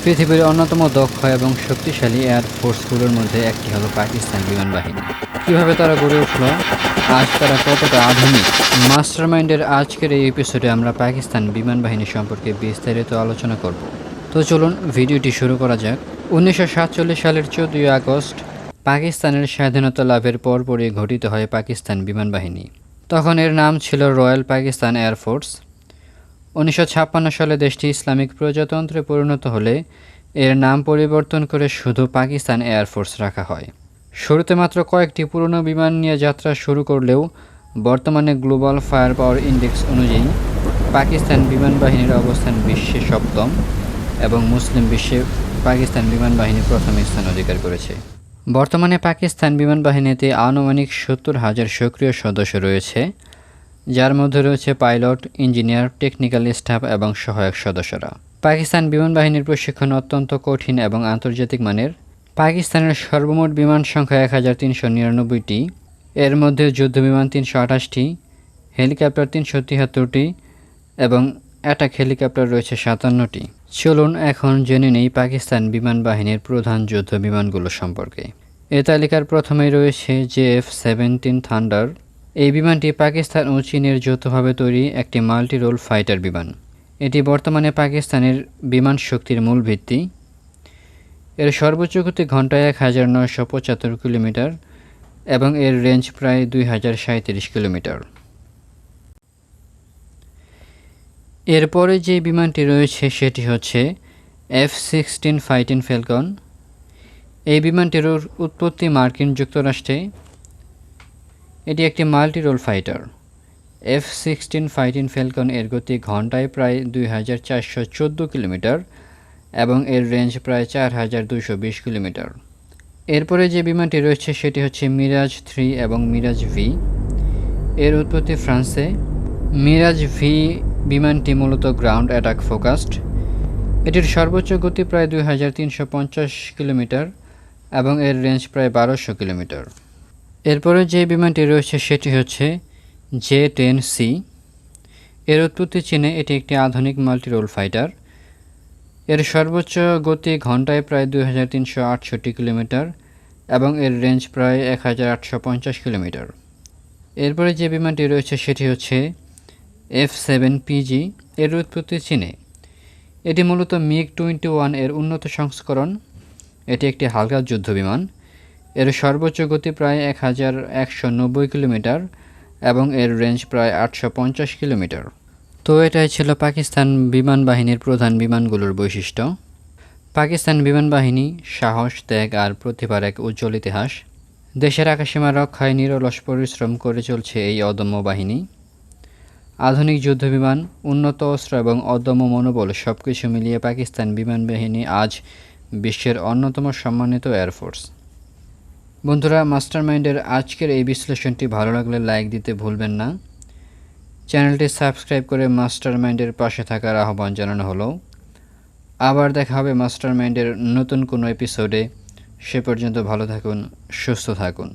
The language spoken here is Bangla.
পৃথিবীর অন্যতম দক্ষ এবং শক্তিশালী এয়ার ফোর্সগুলোর মধ্যে একটি হলো পাকিস্তান বিমান বাহিনী। কীভাবে তারা গড়ে উঠল, আজ তারা কতটা আধুনিক, মাস্টারমাইন্ডের আজকের এই এপিসোডে আমরা পাকিস্তান বিমান বাহিনী সম্পর্কে বিস্তারিত আলোচনা করব। তো চলুন ভিডিওটি শুরু করা যাক। 1947 সালের 14 আগস্ট পাকিস্তানের স্বাধীনতা লাভের পরপরই গঠিত হয় পাকিস্তান বিমান বাহিনী। তখন এর নাম ছিল রয়্যাল পাকিস্তান এয়ারফোর্স। 1956 সালে দেশটি ইসলামিক প্রজাতন্ত্রে পরিণত হলে এর নাম পরিবর্তন করে শুধু পাকিস্তান এয়ারফোর্স রাখা হয়। শুরুতে মাত্র কয়েকটি পুরনো বিমান নিয়ে যাত্রা শুরু করলেও বর্তমানে গ্লোবাল ফায়ার পাওয়ার ইন্ডেক্স অনুযায়ী পাকিস্তান বিমান বাহিনীর অবস্থান বিশ্বে সপ্তম এবং মুসলিম বিশ্বে পাকিস্তান বিমান বাহিনী প্রথম স্থান অধিকার করেছে। বর্তমানে পাকিস্তান বিমান বাহিনীতে আনুমানিক 70,000 সক্রিয় সদস্য রয়েছে, যার মধ্যে রয়েছে পাইলট, ইঞ্জিনিয়ার, টেকনিক্যাল স্টাফ এবং সহায়ক সদস্যরা। পাকিস্তান বিমান বাহিনীর প্রশিক্ষণ অত্যন্ত কঠিন এবং আন্তর্জাতিক মানের। পাকিস্তানের সর্বমোট বিমান সংখ্যা 1399টি, এর মধ্যে যুদ্ধবিমান 328টি, হেলিকপ্টার 373টি এবং অ্যাটাক হেলিকপ্টার রয়েছে 57টি। চলুন এখন জেনে নেই পাকিস্তান বিমান বাহিনীর প্রধান যুদ্ধ বিমানগুলো সম্পর্কে। এ তালিকার প্রথমেই রয়েছে JF-17 থান্ডার। এই বিমানটি পাকিস্তান ও চীনের যৌথভাবে তৈরি একটি মাল্টি রোল ফাইটার বিমান। এটি বর্তমানে পাকিস্তানের বিমান শক্তির মূল ভিত্তি। এর সর্বোচ্চ গতি ঘন্টায় 1975 কিলোমিটার এবং এর রেঞ্জ প্রায় 2037 কিলোমিটার। এরপরে যে বিমানটি রয়েছে সেটি হচ্ছে F-16 ফাইটিং ফ্যালকন। এই বিমানটির উৎপত্তি মার্কিন যুক্তরাষ্ট্রে। এটি একটি multi role fighter. F-16 fighting falcon এর গতি ঘন্টায় প্রায় 2414 কিলোমিটার এবং এর রেঞ্জ প্রায় 4220 কিলোমিটার। এরপরে যে বিমানটি রয়েছে সেটি হচ্ছে মিরাজ 3 এবং মিরাজ ভি। এর উৎপত্তি ফ্রান্সে। মিরাজ ভি বিমানটি মূলত গ্রাউন্ড অ্যাটাক ফোকাসড। এটির সর্বোচ্চ গতি প্রায় 2350 কিলোমিটার এবং এর রেঞ্জ প্রায় 1200 কিলোমিটার। এরপরে যে বিমানটি রয়েছে সেটি হচ্ছে J-10C। এর উৎপত্তি চীনে। এটি একটি আধুনিক মাল্টিরোল ফাইটার। এর সর্বোচ্চ গতি ঘন্টায় প্রায় 2368 কিলোমিটার এবং এর রেঞ্জ প্রায় 1850 কিলোমিটার। এরপরে যে বিমানটি রয়েছে সেটি হচ্ছে F-7PG। এর উৎপত্তি চীনে। এটি মূলত MiG-21 এর উন্নত সংস্করণ। এটি একটি হালকা যুদ্ধ বিমান। এর সর্বোচ্চ গতি প্রায় 1190 কিলোমিটার এবং এর রেঞ্জ প্রায় 850 কিলোমিটার। তো এটাই ছিল পাকিস্তান বিমান বাহিনীর প্রধান বিমানগুলোর বৈশিষ্ট্য। পাকিস্তান বিমান বাহিনী সাহস, ত্যাগ আর প্রতিভার এক উজ্জ্বল ইতিহাস। দেশের আকাশসীমা রক্ষায় নিরলস পরিশ্রম করে চলছে এই অদম্য বাহিনী। আধুনিক যুদ্ধবিমান, উন্নত অস্ত্র এবং অদম্য মনোবল সবকিছু মিলিয়ে পাকিস্তান বিমান বাহিনী আজ বিশ্বের অন্যতম সম্মানিত এয়ারফোর্স। বন্ধুরা, মাস্টারমাইন্ডের আজকের এই বিশ্লেষণটি ভালো লাগলে লাইক দিতে ভুলবেন না। চ্যানেলটি সাবস্ক্রাইব করে মাস্টারমাইন্ডের পাশে থাকার আহ্বান জানানো হলো। আবার দেখা হবে মাস্টারমাইন্ডের নতুন কোনো এপিসোডে। সে পর্যন্ত ভালো থাকুন, সুস্থ থাকুন।